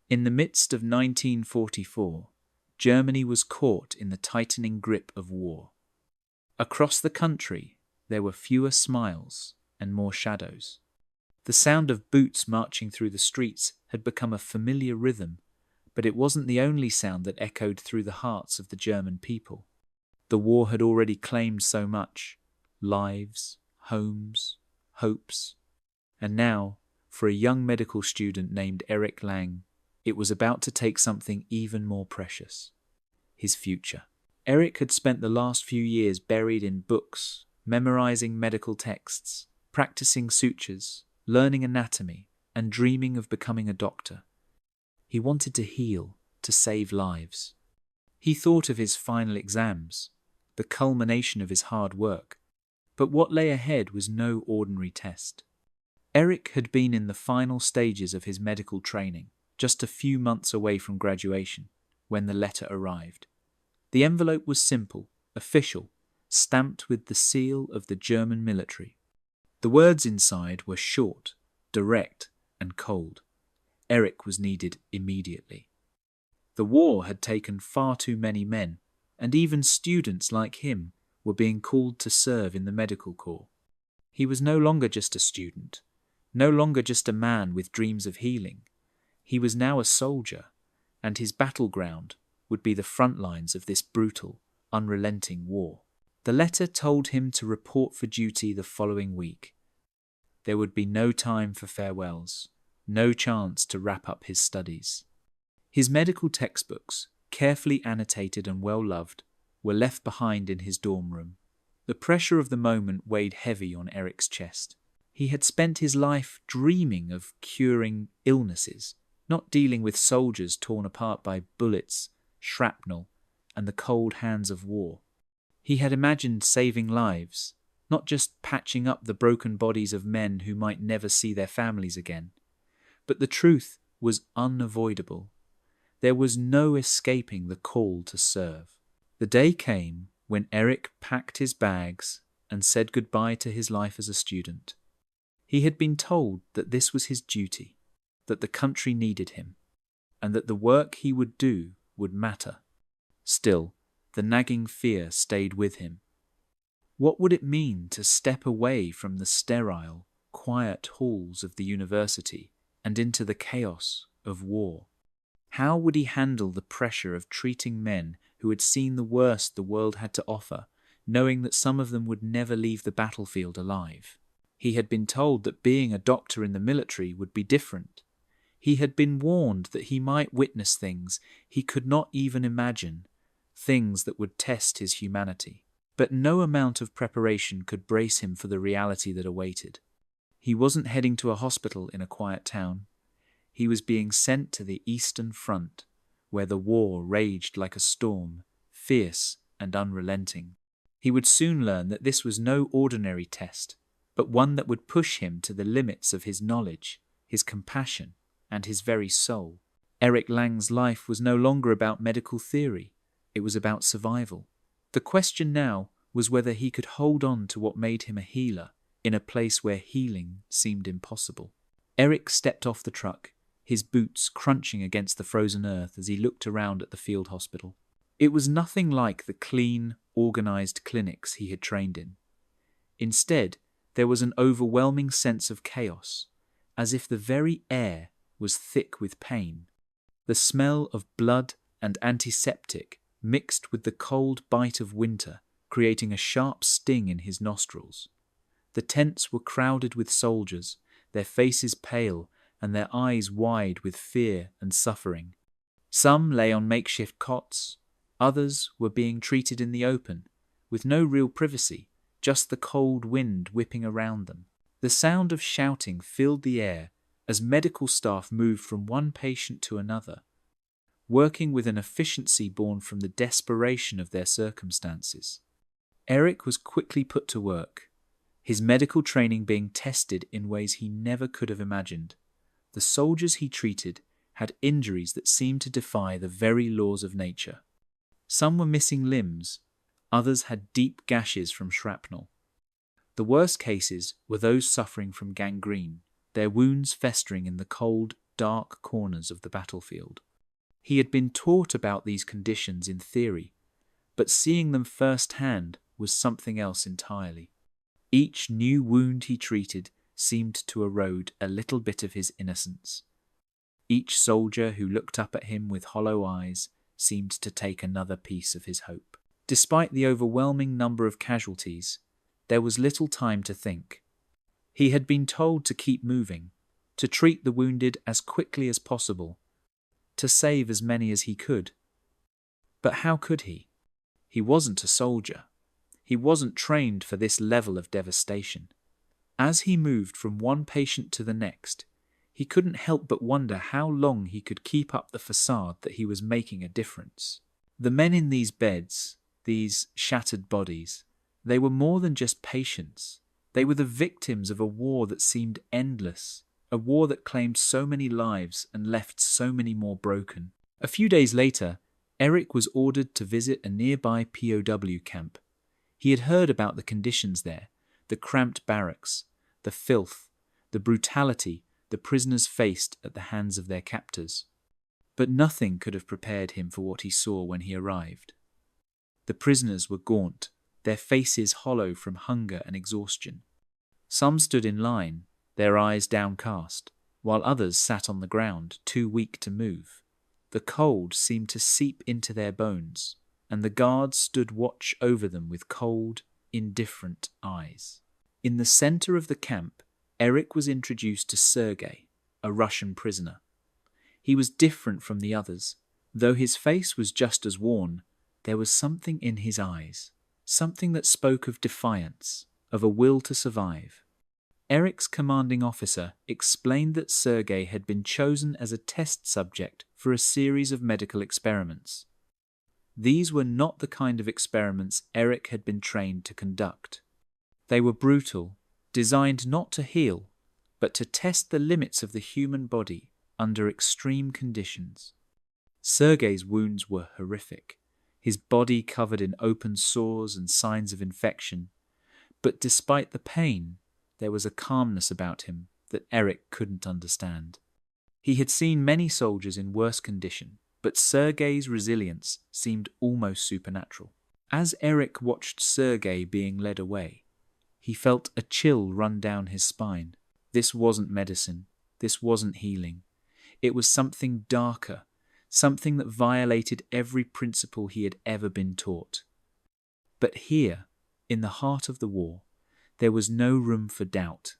In the midst of 1944, Germany was caught in the tightening grip of war. Across the country, there were fewer smiles and more shadows. The sound of boots marching through the streets had become a familiar rhythm, but it wasn't the only sound that echoed through the hearts of the German people. The war had already claimed so much: lives, homes, hopes. And now, for a young medical student named Eric Lang, it was about to take something even more precious: his future. Eric had spent the last few years buried in books, memorizing medical texts, practicing sutures, learning anatomy, and dreaming of becoming a doctor. He wanted to heal, to save lives. He thought of his final exams, the culmination of his hard work, but what lay ahead was no ordinary test. Eric had been in the final stages of his medical training, just a few months away from graduation, when the letter arrived. The envelope was simple, official, stamped with the seal of the German military. The words inside were short, direct, and cold. Eric was needed immediately. The war had taken far too many men, and even students like him were being called to serve in the medical corps. He was no longer just a student, no longer just a man with dreams of healing. He was now a soldier, and his battleground would be the front lines of this brutal, unrelenting war. The letter told him to report for duty the following week. There would be no time for farewells, no chance to wrap up his studies. His medical textbooks, carefully annotated and well-loved, were left behind in his dorm room. The pressure of the moment weighed heavy on Eric's chest. He had spent his life dreaming of curing illnesses, not dealing with soldiers torn apart by bullets, shrapnel, and the cold hands of war. He had imagined saving lives, not just patching up the broken bodies of men who might never see their families again. But the truth was unavoidable. There was no escaping the call to serve. The day came when Eric packed his bags and said goodbye to his life as a student. He had been told that this was his duty, that the country needed him, and that the work he would do would matter. Still, the nagging fear stayed with him. What would it mean to step away from the sterile, quiet halls of the university and into the chaos of war? How would he handle the pressure of treating men who had seen the worst the world had to offer, knowing that some of them would never leave the battlefield alive? He had been told that being a doctor in the military would be different. He had been warned that he might witness things he could not even imagine, things that would test his humanity. But no amount of preparation could brace him for the reality that awaited. He wasn't heading to a hospital in a quiet town. He was being sent to the Eastern Front, where the war raged like a storm, fierce and unrelenting. He would soon learn that this was no ordinary test, but one that would push him to the limits of his knowledge, his compassion, and his very soul. Eric Lang's life was no longer about medical theory. It was about survival. The question now was whether he could hold on to what made him a healer in a place where healing seemed impossible. Eric stepped off the truck, his boots crunching against the frozen earth as he looked around at the field hospital. It was nothing like the clean, organized clinics he had trained in. Instead, there was an overwhelming sense of chaos, as if the very air was thick with pain. The smell of blood and antiseptic mixed with the cold bite of winter, creating a sharp sting in his nostrils. The tents were crowded with soldiers, their faces pale and their eyes wide with fear and suffering. Some lay on makeshift cots, others were being treated in the open, with no real privacy, just the cold wind whipping around them. The sound of shouting filled the air as medical staff moved from one patient to another, working with an efficiency born from the desperation of their circumstances. Eric was quickly put to work, his medical training being tested in ways he never could have imagined. The soldiers he treated had injuries that seemed to defy the very laws of nature. Some were missing limbs, others had deep gashes from shrapnel. The worst cases were those suffering from gangrene, their wounds festering in the cold, dark corners of the battlefield. He had been taught about these conditions in theory, but seeing them firsthand was something else entirely. Each new wound he treated seemed to erode a little bit of his innocence. Each soldier who looked up at him with hollow eyes seemed to take another piece of his hope. Despite the overwhelming number of casualties, there was little time to think. He had been told to keep moving, to treat the wounded as quickly as possible, to save as many as he could. But how could he? He wasn't a soldier. He wasn't trained for this level of devastation. As he moved from one patient to the next, he couldn't help but wonder how long he could keep up the facade that he was making a difference. The men in these beds, these shattered bodies, they were more than just patients. They were the victims of a war that seemed endless, a war that claimed so many lives and left so many more broken. A few days later, Eric was ordered to visit a nearby POW camp. He had heard about the conditions there, the cramped barracks, the filth, the brutality the prisoners faced at the hands of their captors. But nothing could have prepared him for what he saw when he arrived. The prisoners were gaunt, their faces hollow from hunger and exhaustion. Some stood in line, their eyes downcast, while others sat on the ground, too weak to move. The cold seemed to seep into their bones, and the guards stood watch over them with cold, indifferent eyes. In the center of the camp, Eric was introduced to Sergei, a Russian prisoner. He was different from the others. Though his face was just as worn, there was something in his eyes, something that spoke of defiance, of a will to survive. Eric's commanding officer explained that Sergei had been chosen as a test subject for a series of medical experiments. These were not the kind of experiments Eric had been trained to conduct. They were brutal, designed not to heal, but to test the limits of the human body under extreme conditions. Sergei's wounds were horrific, his body covered in open sores and signs of infection. But despite the pain, there was a calmness about him that Eric couldn't understand. He had seen many soldiers in worse condition, but Sergei's resilience seemed almost supernatural. As Eric watched Sergei being led away, he felt a chill run down his spine. This wasn't medicine. This wasn't healing. It was something darker, something that violated every principle he had ever been taught. But here, in the heart of the war, there was no room for doubt.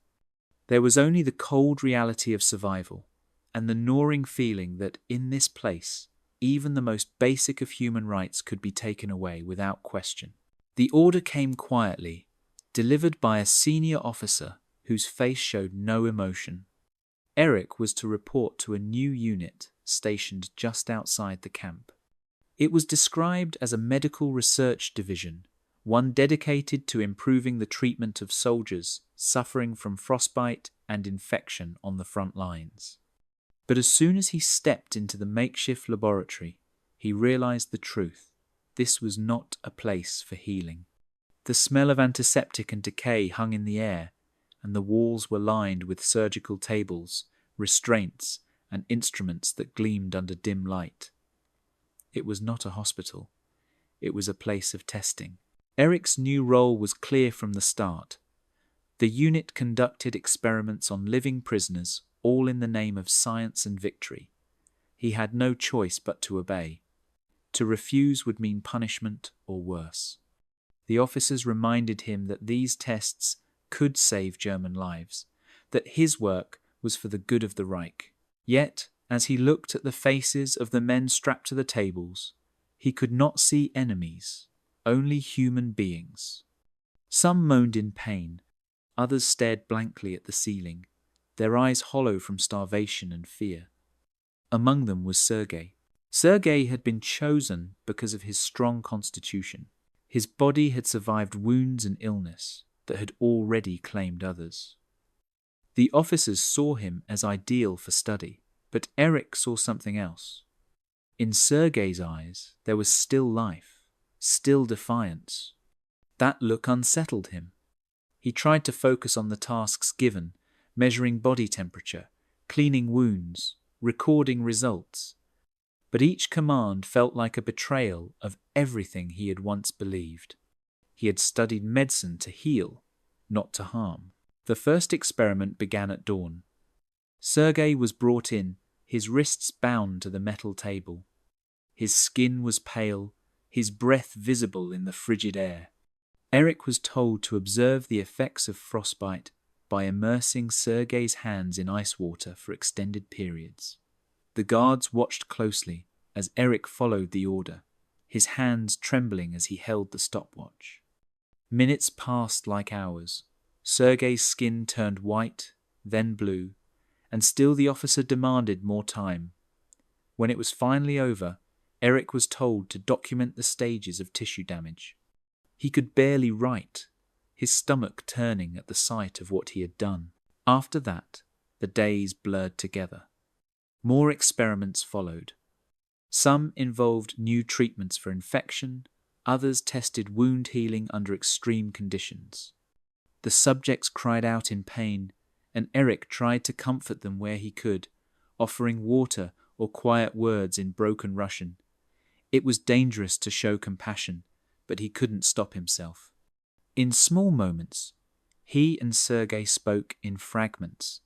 There was only the cold reality of survival, and the gnawing feeling that in this place, even the most basic of human rights could be taken away without question. The order came quietly, delivered by a senior officer whose face showed no emotion. Eric was to report to a new unit stationed just outside the camp. It was described as a medical research division, one dedicated to improving the treatment of soldiers suffering from frostbite and infection on the front lines. But as soon as he stepped into the makeshift laboratory, he realized the truth. This was not a place for healing. The smell of antiseptic and decay hung in the air, and the walls were lined with surgical tables, restraints, and instruments that gleamed under dim light. It was not a hospital. It was a place of testing. Eric's new role was clear from the start. The unit conducted experiments on living prisoners, all in the name of science and victory. He had no choice but to obey. To refuse would mean punishment or worse. The officers reminded him that these tests could save German lives, that his work was for the good of the Reich. Yet, as he looked at the faces of the men strapped to the tables, he could not see enemies, only human beings. Some moaned in pain, others stared blankly at the ceiling, their eyes hollow from starvation and fear. Among them was Sergei. Sergei had been chosen because of his strong constitution. His body had survived wounds and illness that had already claimed others. The officers saw him as ideal for study, but Eric saw something else. In Sergei's eyes, there was still life, still defiance. That look unsettled him. He tried to focus on the tasks given, measuring body temperature, cleaning wounds, recording results. But each command felt like a betrayal of everything he had once believed. He had studied medicine to heal, not to harm. The first experiment began at dawn. Sergei was brought in, his wrists bound to the metal table. His skin was pale, his breath visible in the frigid air. Eric was told to observe the effects of frostbite by immersing Sergei's hands in ice water for extended periods. The guards watched closely as Eric followed the order, his hands trembling as he held the stopwatch. Minutes passed like hours. Sergei's skin turned white, then blue, and still the officer demanded more time. When it was finally over, Eric was told to document the stages of tissue damage. He could barely write, his stomach turning at the sight of what he had done. After that, the days blurred together. More experiments followed. Some involved new treatments for infection, others tested wound healing under extreme conditions. The subjects cried out in pain, and Eric tried to comfort them where he could, offering water or quiet words in broken Russian. It was dangerous to show compassion, but he couldn't stop himself. In small moments, he and Sergei spoke in fragments,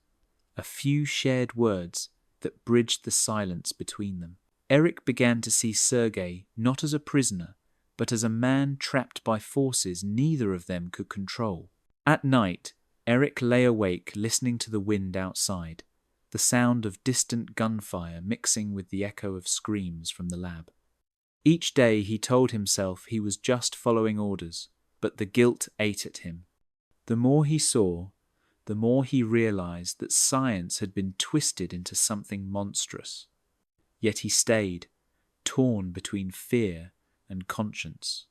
a few shared words that bridged the silence between them. Eric began to see Sergei not as a prisoner, but as a man trapped by forces neither of them could control. At night, Eric lay awake listening to the wind outside, the sound of distant gunfire mixing with the echo of screams from the lab. Each day he told himself he was just following orders, but the guilt ate at him. The more he saw, the more he realized that science had been twisted into something monstrous. Yet he stayed, torn between fear and conscience.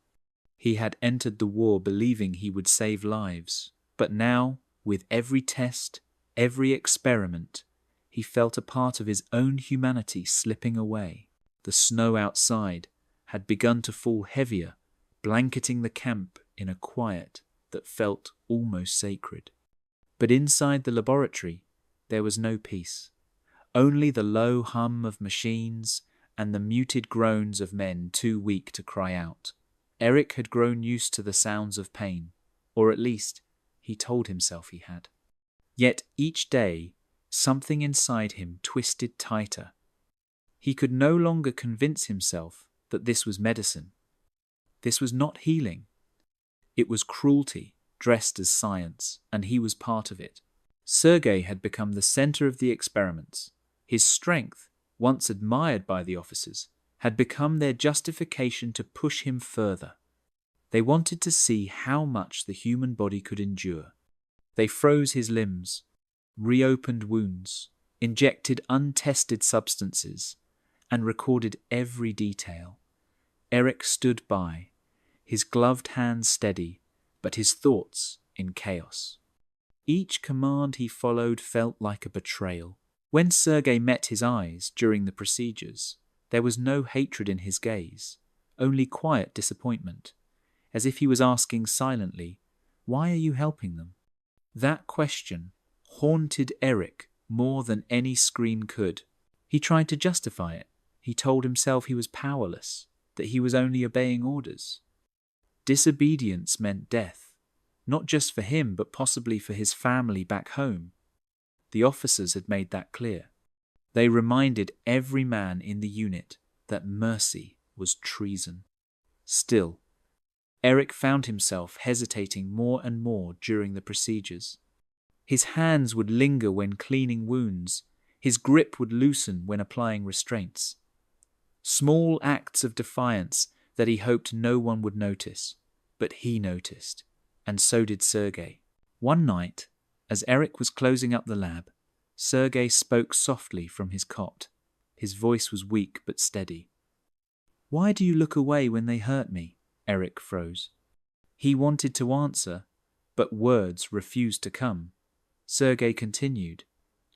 He had entered the war believing he would save lives, but now, with every test, every experiment, he felt a part of his own humanity slipping away. The snow outside had begun to fall heavier, blanketing the camp in a quiet that felt almost sacred. But inside the laboratory, there was no peace. Only the low hum of machines and the muted groans of men too weak to cry out. Eric had grown used to the sounds of pain, or at least he told himself he had. Yet each day, something inside him twisted tighter. He could no longer convince himself that this was medicine. This was not healing. It was cruelty dressed as science, and he was part of it. Sergei had become the center of the experiments. His strength, once admired by the officers, had become their justification to push him further. They wanted to see how much the human body could endure. They froze his limbs, reopened wounds, injected untested substances, and recorded every detail. Eric stood by, his gloved hands steady, but his thoughts in chaos. Each command he followed felt like a betrayal. When Sergei met his eyes during the procedures, there was no hatred in his gaze, only quiet disappointment, as if he was asking silently, "Why are you helping them?" That question haunted Eric more than any scream could. He tried to justify it. He told himself he was powerless, that he was only obeying orders. Disobedience meant death, not just for him, but possibly for his family back home. The officers had made that clear. They reminded every man in the unit that mercy was treason. Still, Eric found himself hesitating more and more during the procedures. His hands would linger when cleaning wounds. His grip would loosen when applying restraints. Small acts of defiance that he hoped no one would notice, but he noticed, and so did Sergei. One night, as Eric was closing up the lab, Sergei spoke softly from his cot. His voice was weak but steady. "Why do you look away when they hurt me?" Eric froze. He wanted to answer, but words refused to come. Sergei continued,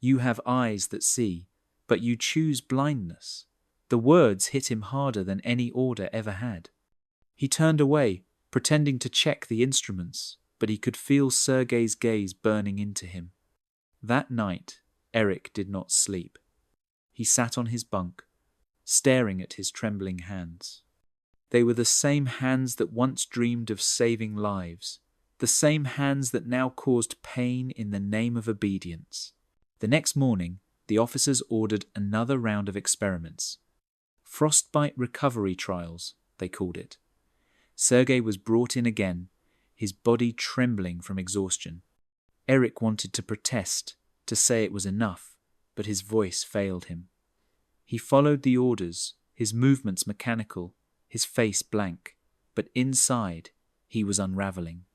"You have eyes that see, but you choose blindness." The words hit him harder than any order ever had. He turned away, pretending to check the instruments, but he could feel Sergei's gaze burning into him. That night, Eric did not sleep. He sat on his bunk, staring at his trembling hands. They were the same hands that once dreamed of saving lives, the same hands that now caused pain in the name of obedience. The next morning, the officers ordered another round of experiments. Frostbite recovery trials, they called it. Sergei was brought in again, his body trembling from exhaustion. Eric wanted to protest, to say it was enough, but his voice failed him. He followed the orders, his movements mechanical, his face blank, but inside he was unraveling.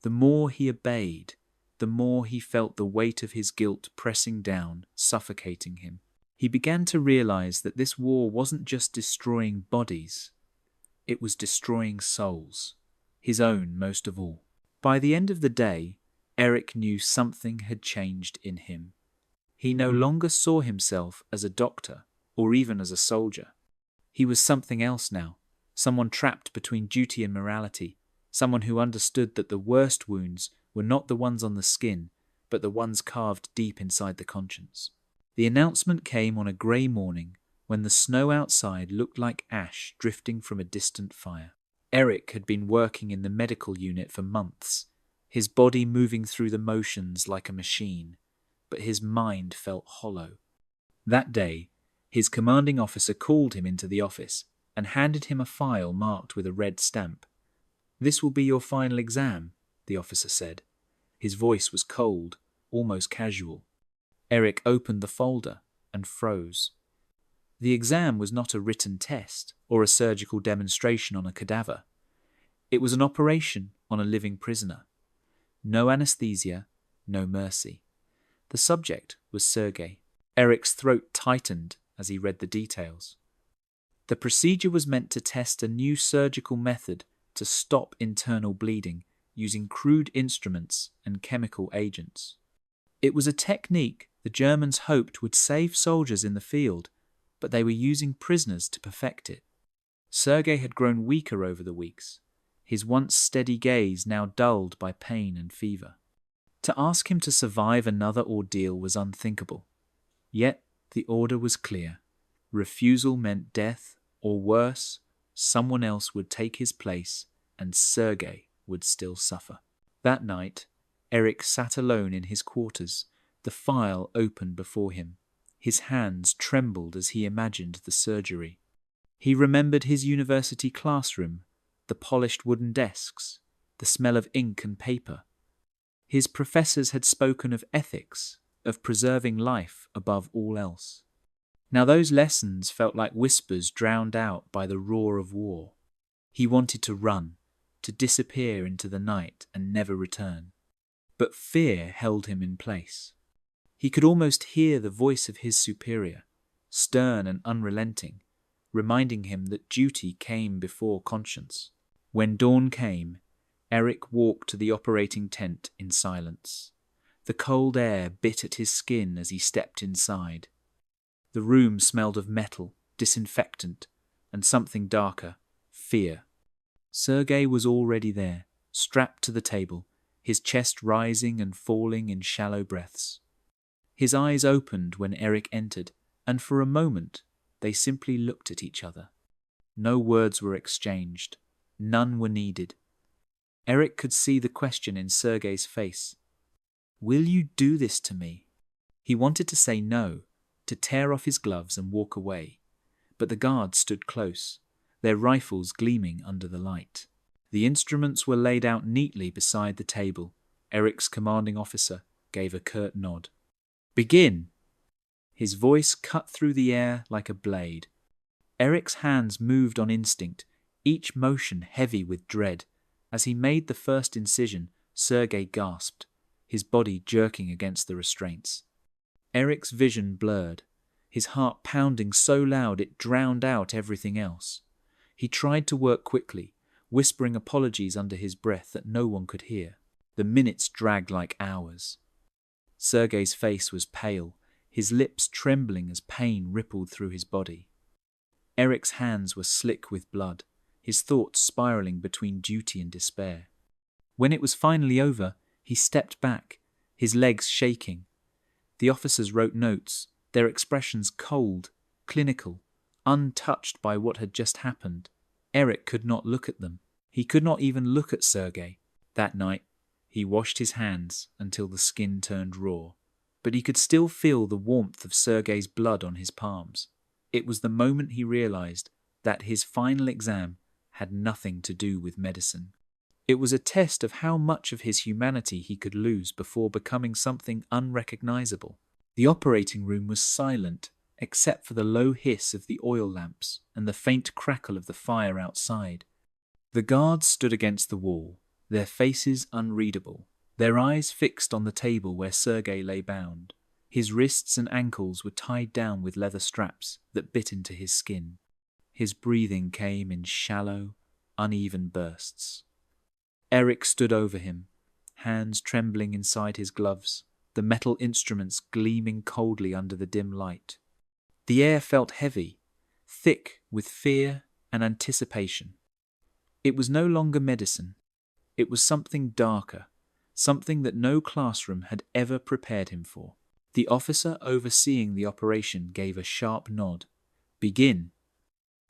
The more he obeyed, the more he felt the weight of his guilt pressing down, suffocating him. He began to realize that this war wasn't just destroying bodies, it was destroying souls, his own most of all. By the end of the day, Eric knew something had changed in him. He no longer saw himself as a doctor or even as a soldier. He was something else now, someone trapped between duty and morality, someone who understood that the worst wounds were not the ones on the skin, but the ones carved deep inside the conscience. The announcement came on a grey morning when the snow outside looked like ash drifting from a distant fire. Eric had been working in the medical unit for months, his body moving through the motions like a machine, but his mind felt hollow. That day, his commanding officer called him into the office and handed him a file marked with a red stamp. "This will be your final exam," the officer said. His voice was cold, almost casual. Eric opened the folder and froze. The exam was not a written test or a surgical demonstration on a cadaver. It was an operation on a living prisoner. No anesthesia, no mercy. The subject was Sergei. Eric's throat tightened as he read the details. The procedure was meant to test a new surgical method to stop internal bleeding using crude instruments and chemical agents. It was a technique the Germans hoped would save soldiers in the field, but they were using prisoners to perfect it. Sergei had grown weaker over the weeks, his once steady gaze now dulled by pain and fever. To ask him to survive another ordeal was unthinkable. Yet the order was clear. Refusal meant death, or worse, someone else would take his place and Sergei would still suffer. That night, Eric sat alone in his quarters, the file open before him. His hands trembled as he imagined the surgery. He remembered his university classroom, the polished wooden desks, the smell of ink and paper. His professors had spoken of ethics, of preserving life above all else. Now those lessons felt like whispers drowned out by the roar of war. He wanted to run, to disappear into the night and never return. But fear held him in place. He could almost hear the voice of his superior, stern and unrelenting, reminding him that duty came before conscience. When dawn came, Eric walked to the operating tent in silence. The cold air bit at his skin as he stepped inside. The room smelled of metal, disinfectant, and something darker, fear. Sergei was already there, strapped to the table, his chest rising and falling in shallow breaths. His eyes opened when Eric entered, and for a moment they simply looked at each other. No words were exchanged. None were needed. Eric could see the question in Sergei's face. "Will you do this to me?" He wanted to say no, to tear off his gloves and walk away, but the guards stood close, their rifles gleaming under the light. The instruments were laid out neatly beside the table. Eric's commanding officer gave a curt nod. "Begin!" His voice cut through the air like a blade. Eric's hands moved on instinct, each motion heavy with dread. As he made the first incision, Sergei gasped, his body jerking against the restraints. Eric's vision blurred, his heart pounding so loud it drowned out everything else. He tried to work quickly, whispering apologies under his breath that no one could hear. The minutes dragged like hours. Sergei's face was pale, his lips trembling as pain rippled through his body. Eric's hands were slick with blood, his thoughts spiraling between duty and despair. When it was finally over, he stepped back, his legs shaking. The officers wrote notes, their expressions cold, clinical, untouched by what had just happened. Eric could not look at them. He could not even look at Sergei. That night, he washed his hands until the skin turned raw, but he could still feel the warmth of Sergei's blood on his palms. It was the moment he realized that his final exam had nothing to do with medicine. It was a test of how much of his humanity he could lose before becoming something unrecognizable. The operating room was silent, except for the low hiss of the oil lamps and the faint crackle of the fire outside. The guards stood against the wall, their faces unreadable, their eyes fixed on the table where Sergei lay bound. His wrists and ankles were tied down with leather straps that bit into his skin. His breathing came in shallow, uneven bursts. Eric stood over him, hands trembling inside his gloves, the metal instruments gleaming coldly under the dim light. The air felt heavy, thick with fear and anticipation. It was no longer medicine. It was something darker, something that no classroom had ever prepared him for. The officer overseeing the operation gave a sharp nod. "Begin."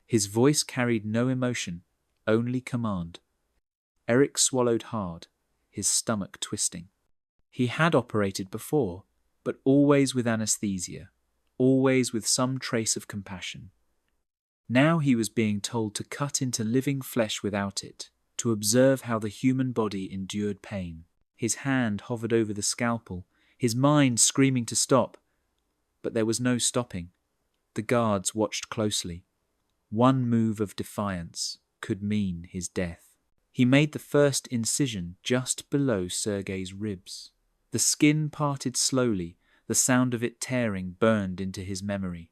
His voice carried no emotion, only command. Eric swallowed hard, his stomach twisting. He had operated before, but always with anesthesia, always with some trace of compassion. Now he was being told to cut into living flesh without it, to observe how the human body endured pain. His hand hovered over the scalpel, his mind screaming to stop. But there was no stopping. The guards watched closely. One move of defiance could mean his death. He made the first incision just below Sergei's ribs. The skin parted slowly, the sound of it tearing burned into his memory.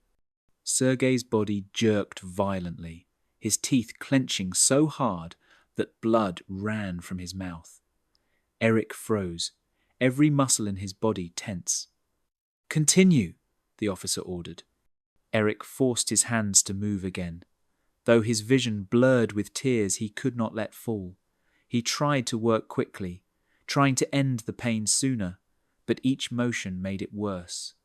Sergei's body jerked violently, his teeth clenching so hard that blood ran from his mouth. Eric froze, every muscle in his body tense. "Continue," the officer ordered. Eric forced his hands to move again. Though his vision blurred with tears he could not let fall. He tried to work quickly, trying to end the pain sooner, but each motion made it worse.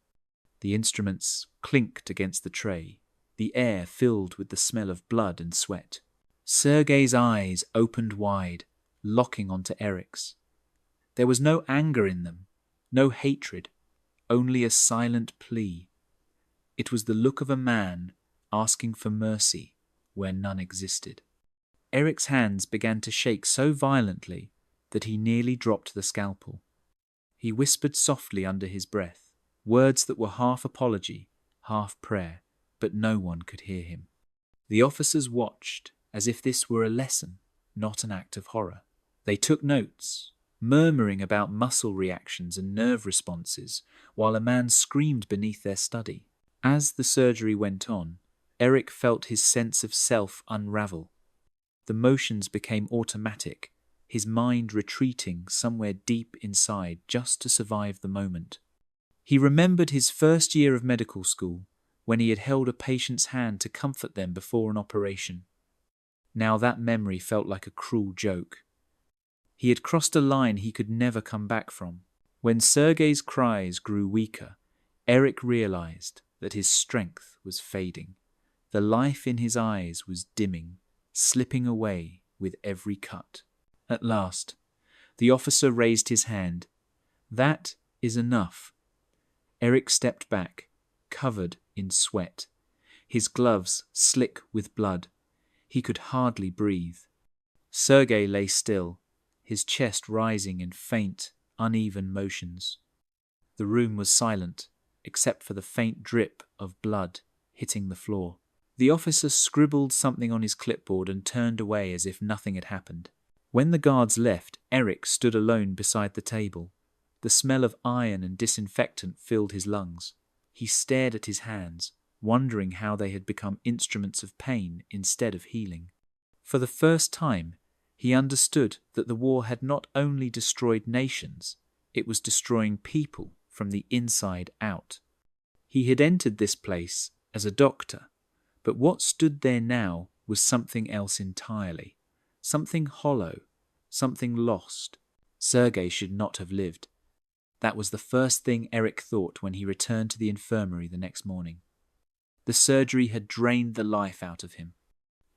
The instruments clinked against the tray, the air filled with the smell of blood and sweat. Sergei's eyes opened wide, locking onto Eric's. There was no anger in them, no hatred, only a silent plea. It was the look of a man asking for mercy where none existed. Eric's hands began to shake so violently that he nearly dropped the scalpel. He whispered softly under his breath, words that were half apology, half prayer, but no one could hear him. The officers watched as if this were a lesson, not an act of horror. They took notes, murmuring about muscle reactions and nerve responses, while a man screamed beneath their study. As the surgery went on, Eric felt his sense of self unravel. The motions became automatic, his mind retreating somewhere deep inside just to survive the moment. He remembered his first year of medical school, when he had held a patient's hand to comfort them before an operation. Now that memory felt like a cruel joke. He had crossed a line he could never come back from. When Sergei's cries grew weaker, Eric realized that his strength was fading. The life in his eyes was dimming, slipping away with every cut. At last, the officer raised his hand. "That is enough." Eric stepped back, covered in sweat, his gloves slick with blood. He could hardly breathe. Sergei lay still, his chest rising in faint, uneven motions. The room was silent, except for the faint drip of blood hitting the floor. The officer scribbled something on his clipboard and turned away as if nothing had happened. When the guards left, Eric stood alone beside the table. The smell of iron and disinfectant filled his lungs. He stared at his hands, wondering how they had become instruments of pain instead of healing. For the first time, he understood that the war had not only destroyed nations, it was destroying people from the inside out. He had entered this place as a doctor, but what stood there now was something else entirely, something hollow, something lost. Sergei should not have lived. That was the first thing Eric thought when he returned to the infirmary the next morning. The surgery had drained the life out of him.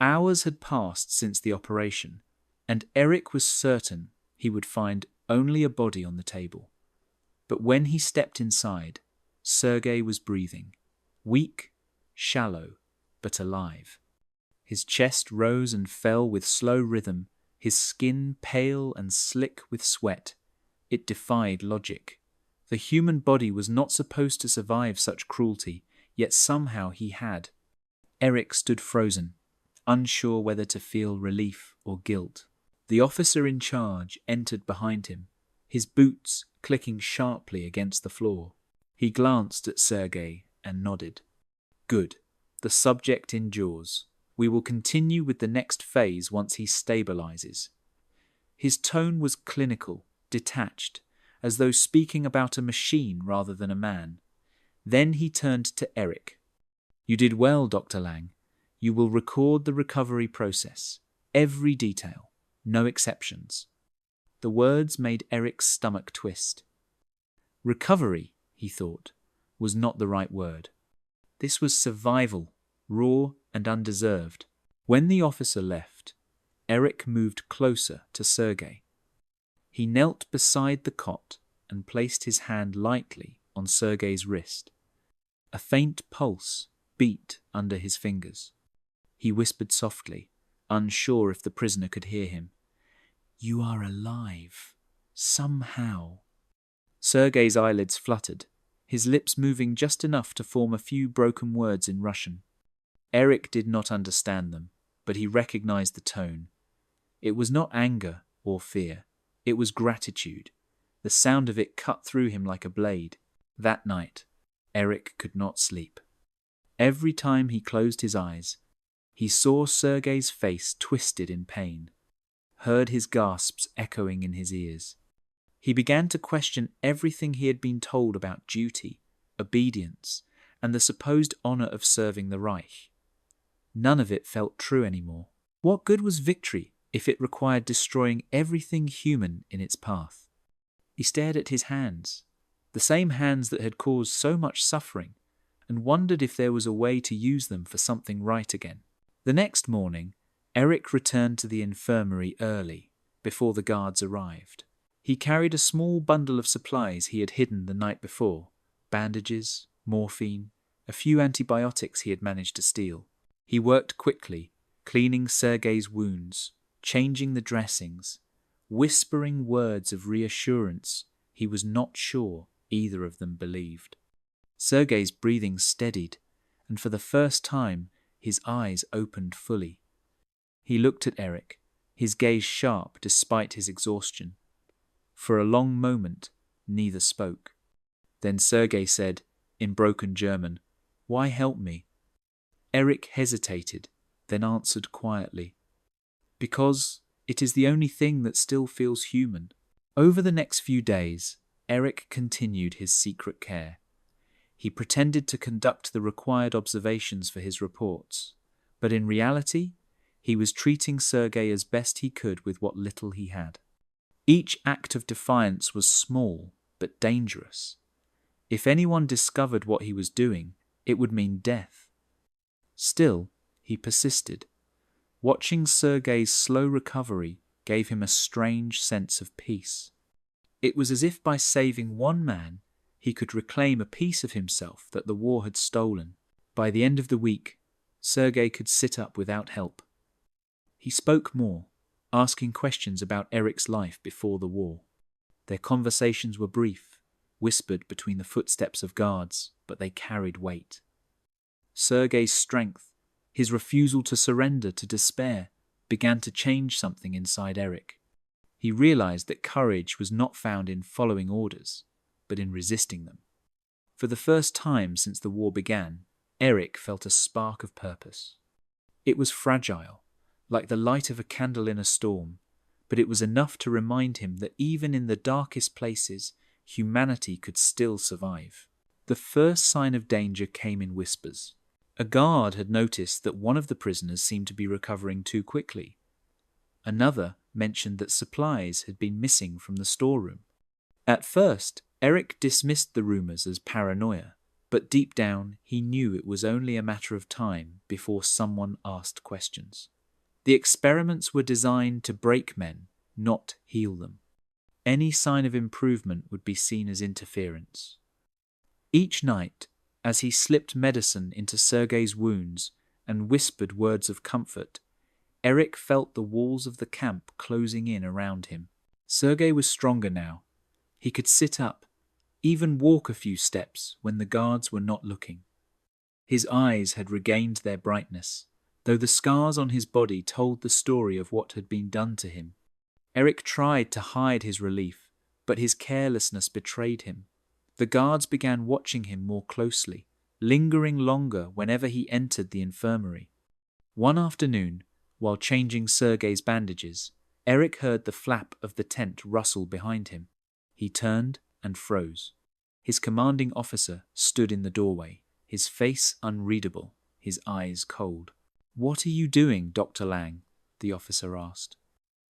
Hours had passed since the operation, and Eric was certain he would find only a body on the table. But when he stepped inside, Sergei was breathing, weak, shallow, but alive. His chest rose and fell with slow rhythm, his skin pale and slick with sweat. It defied logic. The human body was not supposed to survive such cruelty, yet somehow he had. Eric stood frozen, unsure whether to feel relief or guilt. The officer in charge entered behind him, his boots clicking sharply against the floor. He glanced at Sergei and nodded. Good. The subject endures. We will continue with the next phase once he stabilizes. His tone was clinical, detached, as though speaking about a machine rather than a man. Then he turned to Eric. You did well, Dr. Lang. You will record the recovery process, every detail, no exceptions. The words made Eric's stomach twist. Recovery, he thought, was not the right word. This was survival, raw and undeserved. When the officer left, Eric moved closer to Sergei. He knelt beside the cot and placed his hand lightly on Sergei's wrist. A faint pulse beat under his fingers. He whispered softly, unsure if the prisoner could hear him. You are alive. Somehow. Sergei's eyelids fluttered, his lips moving just enough to form a few broken words in Russian. Eric did not understand them, but he recognized the tone. It was not anger or fear. It was gratitude. The sound of it cut through him like a blade. That night, Eric could not sleep. Every time he closed his eyes, he saw Sergei's face twisted in pain, heard his gasps echoing in his ears. He began to question everything he had been told about duty, obedience, and the supposed honor of serving the Reich. None of it felt true anymore. What good was victory if it required destroying everything human in its path? He stared at his hands, the same hands that had caused so much suffering, and wondered if there was a way to use them for something right again. The next morning, Eric returned to the infirmary early, before the guards arrived. He carried a small bundle of supplies he had hidden the night before, bandages, morphine, a few antibiotics he had managed to steal. He worked quickly, cleaning Sergei's wounds, changing the dressings, whispering words of reassurance he was not sure either of them believed. Sergei's breathing steadied, and for the first time his eyes opened fully. He looked at Eric, his gaze sharp despite his exhaustion. For a long moment, neither spoke. Then Sergei said, in broken German, "Why help me?" Eric hesitated, then answered quietly, "Because it is the only thing that still feels human." Over the next few days, Eric continued his secret care. He pretended to conduct the required observations for his reports, but in reality, he was treating Sergei as best he could with what little he had. Each act of defiance was small, but dangerous. If anyone discovered what he was doing, it would mean death. Still, he persisted. Watching Sergei's slow recovery gave him a strange sense of peace. It was as if by saving one man, he could reclaim a piece of himself that the war had stolen. By the end of the week, Sergei could sit up without help. He spoke more, asking questions about Eric's life before the war. Their conversations were brief, whispered between the footsteps of guards, but they carried weight. Sergei's strength, his refusal to surrender to despair, began to change something inside Eric. He realized that courage was not found in following orders, but in resisting them. For the first time since the war began, Eric felt a spark of purpose. It was fragile, like the light of a candle in a storm, but it was enough to remind him that even in the darkest places, humanity could still survive. The first sign of danger came in whispers. A guard had noticed that one of the prisoners seemed to be recovering too quickly. Another mentioned that supplies had been missing from the storeroom. At first, Eric dismissed the rumors as paranoia, but deep down he knew it was only a matter of time before someone asked questions. The experiments were designed to break men, not heal them. Any sign of improvement would be seen as interference. Each night, as he slipped medicine into Sergei's wounds and whispered words of comfort, Eric felt the walls of the camp closing in around him. Sergei was stronger now. He could sit up, even walk a few steps when the guards were not looking. His eyes had regained their brightness, though the scars on his body told the story of what had been done to him. Eric tried to hide his relief, but his carelessness betrayed him. The guards began watching him more closely, lingering longer whenever he entered the infirmary. One afternoon, while changing Sergei's bandages, Eric heard the flap of the tent rustle behind him. He turned and froze. His commanding officer stood in the doorway, his face unreadable, his eyes cold. "What are you doing, Dr. Lang?" the officer asked.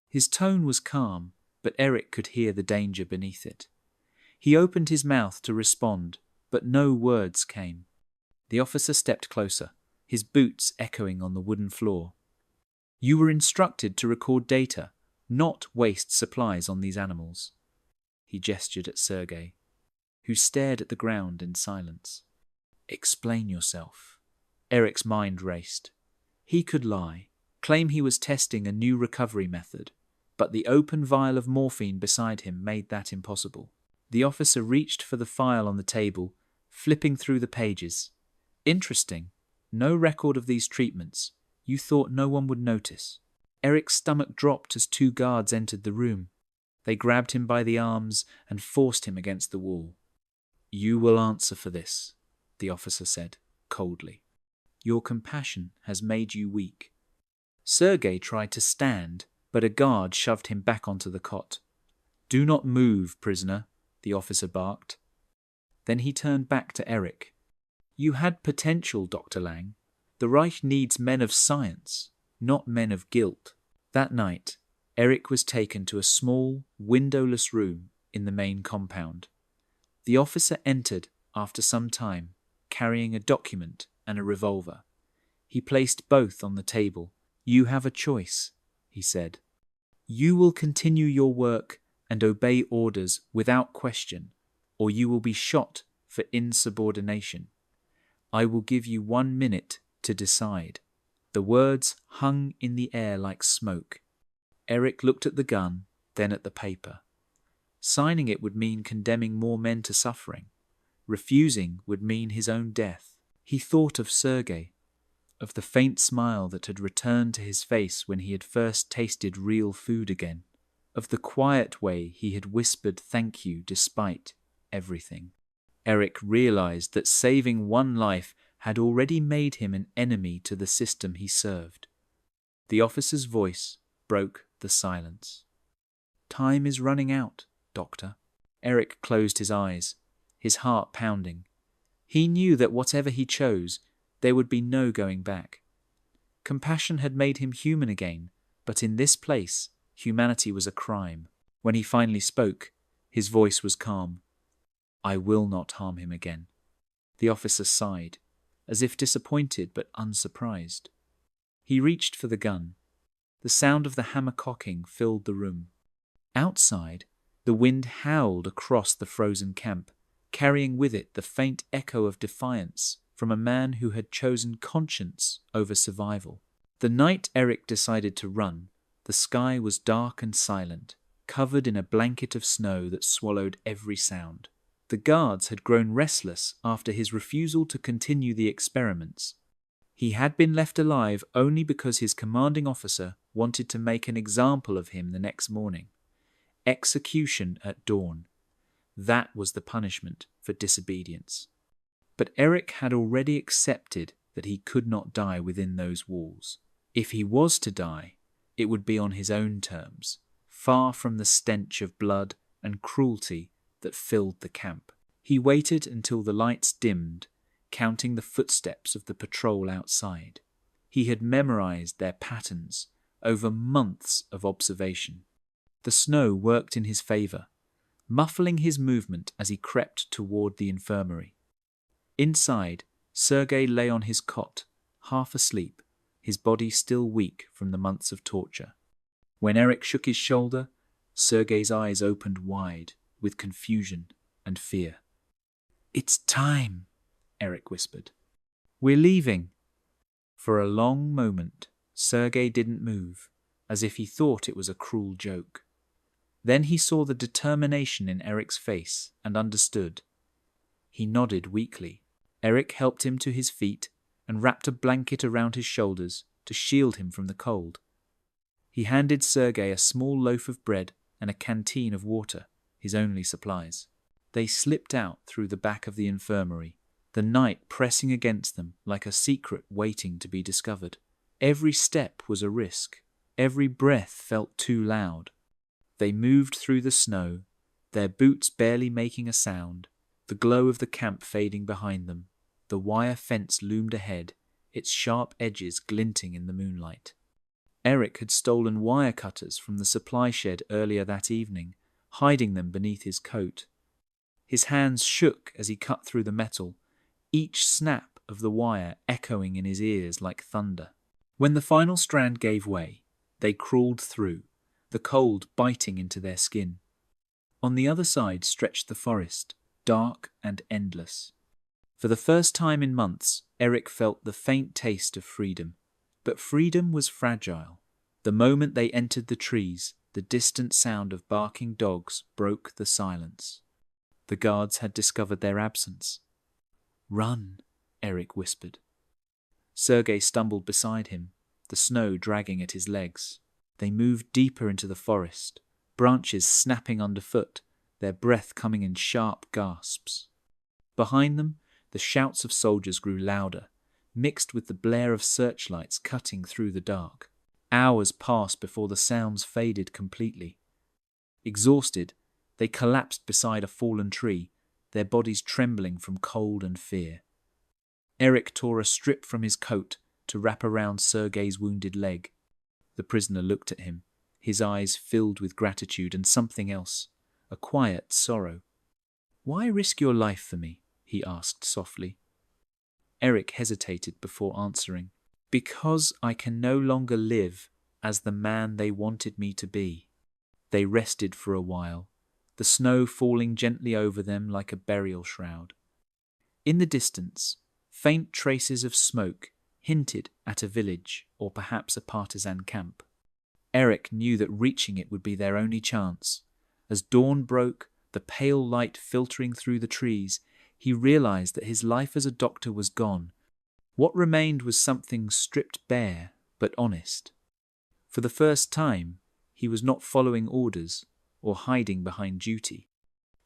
His tone was calm, but Eric could hear the danger beneath it. He opened his mouth to respond, but no words came. The officer stepped closer, his boots echoing on the wooden floor. "You were instructed to record data, not waste supplies on these animals." He gestured at Sergei, who stared at the ground in silence. "Explain yourself." Eric's mind raced. He could lie, claim he was testing a new recovery method, but the open vial of morphine beside him made that impossible. The officer reached for the file on the table, flipping through the pages. "Interesting. No record of these treatments. You thought no one would notice." Eric's stomach dropped as two guards entered the room. They grabbed him by the arms and forced him against the wall. "You will answer for this," the officer said, coldly. "Your compassion has made you weak." Sergei tried to stand, but a guard shoved him back onto the cot. "Do not move, prisoner," the officer barked. Then he turned back to Eric. "You had potential, Dr. Lang. The Reich needs men of science, not men of guilt." That night, Eric was taken to a small, windowless room in the main compound. The officer entered after some time, carrying a document and a revolver. He placed both on the table. "You have a choice," he said. "You will continue your work and obey orders without question, or you will be shot for insubordination. I will give you 1 minute to decide." The words hung in the air like smoke. Eric looked at the gun, then at the paper. Signing it would mean condemning more men to suffering. Refusing would mean his own death. He thought of Sergei, of the faint smile that had returned to his face when he had first tasted real food again, of the quiet way he had whispered thank you despite everything. Eric realized that saving one life had already made him an enemy to the system he served. The officer's voice broke the silence. "Time is running out, Doctor." Eric closed his eyes, his heart pounding. He knew that whatever he chose, there would be no going back. Compassion had made him human again, but in this place, humanity was a crime. When he finally spoke, his voice was calm. "I will not harm him again." The officer sighed, as if disappointed but unsurprised. He reached for the gun. The sound of the hammer cocking filled the room. Outside, the wind howled across the frozen camp, carrying with it the faint echo of defiance from a man who had chosen conscience over survival. The night Eric decided to run, the sky was dark and silent, covered in a blanket of snow that swallowed every sound. The guards had grown restless after his refusal to continue the experiments. He had been left alive only because his commanding officer wanted to make an example of him the next morning. Execution at dawn. That was the punishment for disobedience. But Eric had already accepted that he could not die within those walls. If he was to die, it would be on his own terms, far from the stench of blood and cruelty that filled the camp. He waited until the lights dimmed, counting the footsteps of the patrol outside. He had memorized their patterns over months of observation. The snow worked in his favor. muffling his movement as he crept toward the infirmary. Inside, Sergei lay on his cot, half asleep, his body still weak from the months of torture. When Eric shook his shoulder, Sergei's eyes opened wide with confusion and fear. "It's time," Eric whispered. "We're leaving." For a long moment, Sergei didn't move, as if he thought it was a cruel joke. Then he saw the determination in Eric's face and understood. He nodded weakly. Eric helped him to his feet and wrapped a blanket around his shoulders to shield him from the cold. He handed Sergei a small loaf of bread and a canteen of water, his only supplies. They slipped out through the back of the infirmary, the night pressing against them like a secret waiting to be discovered. Every step was a risk. Every breath felt too loud. They moved through the snow, their boots barely making a sound, the glow of the camp fading behind them. The wire fence loomed ahead, its sharp edges glinting in the moonlight. Eric had stolen wire cutters from the supply shed earlier that evening, hiding them beneath his coat. His hands shook as he cut through the metal, each snap of the wire echoing in his ears like thunder. When the final strand gave way, they crawled through, the cold biting into their skin. On the other side stretched the forest, dark and endless. For the first time in months, Eric felt the faint taste of freedom. But freedom was fragile. The moment they entered the trees, the distant sound of barking dogs broke the silence. The guards had discovered their absence. "Run," Eric whispered. Sergei stumbled beside him, the snow dragging at his legs. They moved deeper into the forest, branches snapping underfoot, their breath coming in sharp gasps. Behind them, the shouts of soldiers grew louder, mixed with the blare of searchlights cutting through the dark. Hours passed before the sounds faded completely. Exhausted, they collapsed beside a fallen tree, their bodies trembling from cold and fear. Eric tore a strip from his coat to wrap around Sergei's wounded leg. The prisoner looked at him, his eyes filled with gratitude and something else, a quiet sorrow. "Why risk your life for me?" he asked softly. Eric hesitated before answering. "Because I can no longer live as the man they wanted me to be." They rested for a while, the snow falling gently over them like a burial shroud. In the distance, faint traces of smoke hinted at a village or perhaps a partisan camp. Eric knew that reaching it would be their only chance. As dawn broke, the pale light filtering through the trees, he realized that his life as a doctor was gone. What remained was something stripped bare but honest. For the first time, he was not following orders or hiding behind duty.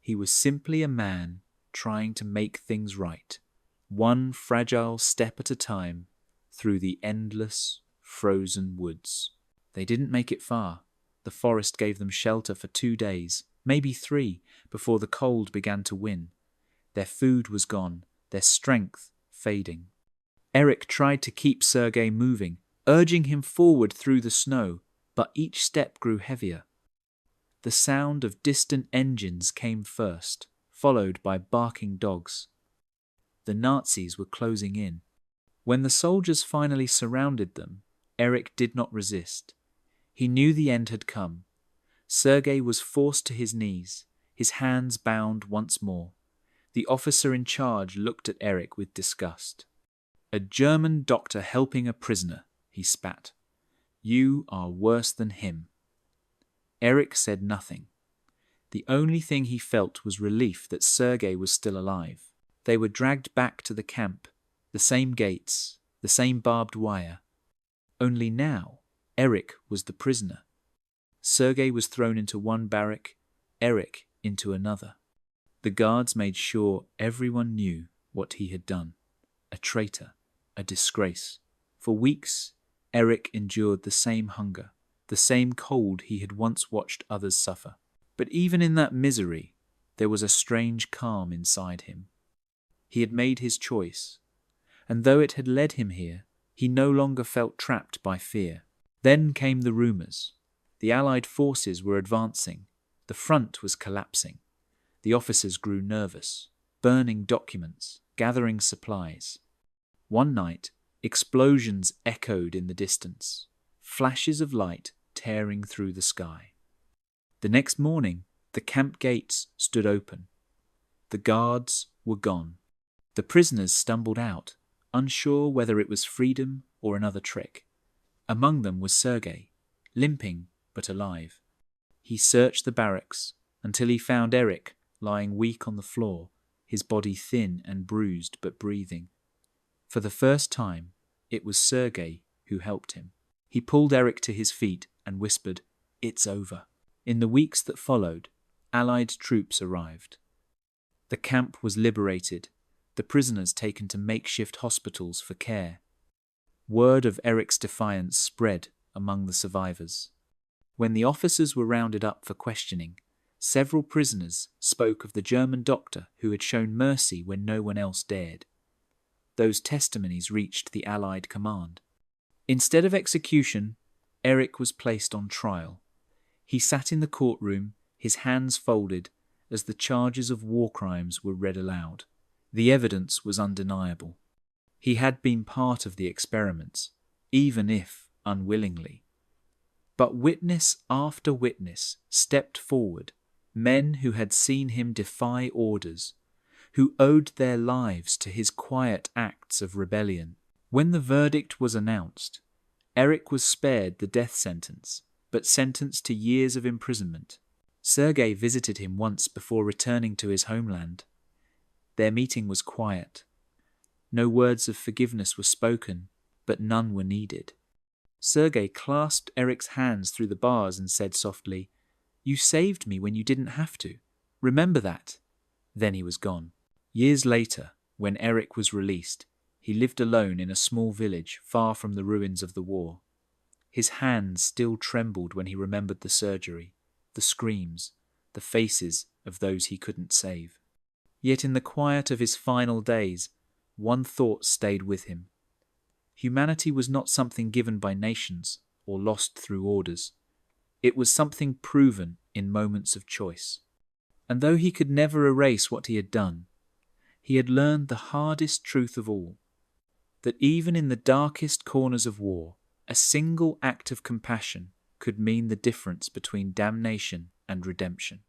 He was simply a man trying to make things right, one fragile step at a time through the endless, frozen woods. They didn't make it far. The forest gave them shelter for 2 days, maybe 3, before the cold began to win. Their food was gone, their strength fading. Eric tried to keep Sergei moving, urging him forward through the snow, but each step grew heavier. The sound of distant engines came first, followed by barking dogs. The Nazis were closing in. When the soldiers finally surrounded them, Eric did not resist. He knew the end had come. Sergei was forced to his knees, his hands bound once more. The officer in charge looked at Eric with disgust. "A German doctor helping a prisoner," he spat. "You are worse than him." Eric said nothing. The only thing he felt was relief that Sergei was still alive. They were dragged back to the camp, the same gates, the same barbed wire. Only now, Eric was the prisoner. Sergei was thrown into one barrack, Eric into another. The guards made sure everyone knew what he had done. A traitor, a disgrace. For weeks, Eric endured the same hunger, the same cold he had once watched others suffer. But even in that misery, there was a strange calm inside him. He had made his choice, and though it had led him here, he no longer felt trapped by fear. Then came the rumors. The Allied forces were advancing. The front was collapsing. The officers grew nervous, burning documents, gathering supplies. One night, explosions echoed in the distance, flashes of light tearing through the sky. The next morning, the camp gates stood open. The guards were gone. The prisoners stumbled out, unsure whether it was freedom or another trick. Among them was Sergei, limping but alive. He searched the barracks until he found Eric lying weak on the floor, his body thin and bruised but breathing. For the first time, it was Sergei who helped him. He pulled Eric to his feet and whispered, "It's over." In the weeks that followed, Allied troops arrived. The camp was liberated, the prisoners taken to makeshift hospitals for care. Word of Eric's defiance spread among the survivors. When the officers were rounded up for questioning, several prisoners spoke of the German doctor who had shown mercy when no one else dared. Those testimonies reached the Allied command. Instead of execution, Eric was placed on trial. He sat in the courtroom, his hands folded, as the charges of war crimes were read aloud. The evidence was undeniable. He had been part of the experiments, even if unwillingly. But witness after witness stepped forward, men who had seen him defy orders, who owed their lives to his quiet acts of rebellion. When the verdict was announced, Eric was spared the death sentence, but sentenced to years of imprisonment. Sergei visited him once before returning to his homeland. Their meeting was quiet. No words of forgiveness were spoken, but none were needed. Sergei clasped Eric's hands through the bars and said softly, "You saved me when you didn't have to. Remember that." Then he was gone. Years later, when Eric was released, he lived alone in a small village far from the ruins of the war. His hands still trembled when he remembered the surgery, the screams, the faces of those he couldn't save. Yet in the quiet of his final days, one thought stayed with him. Humanity was not something given by nations or lost through orders. It was something proven in moments of choice. And though he could never erase what he had done, he had learned the hardest truth of all, that even in the darkest corners of war, a single act of compassion could mean the difference between damnation and redemption.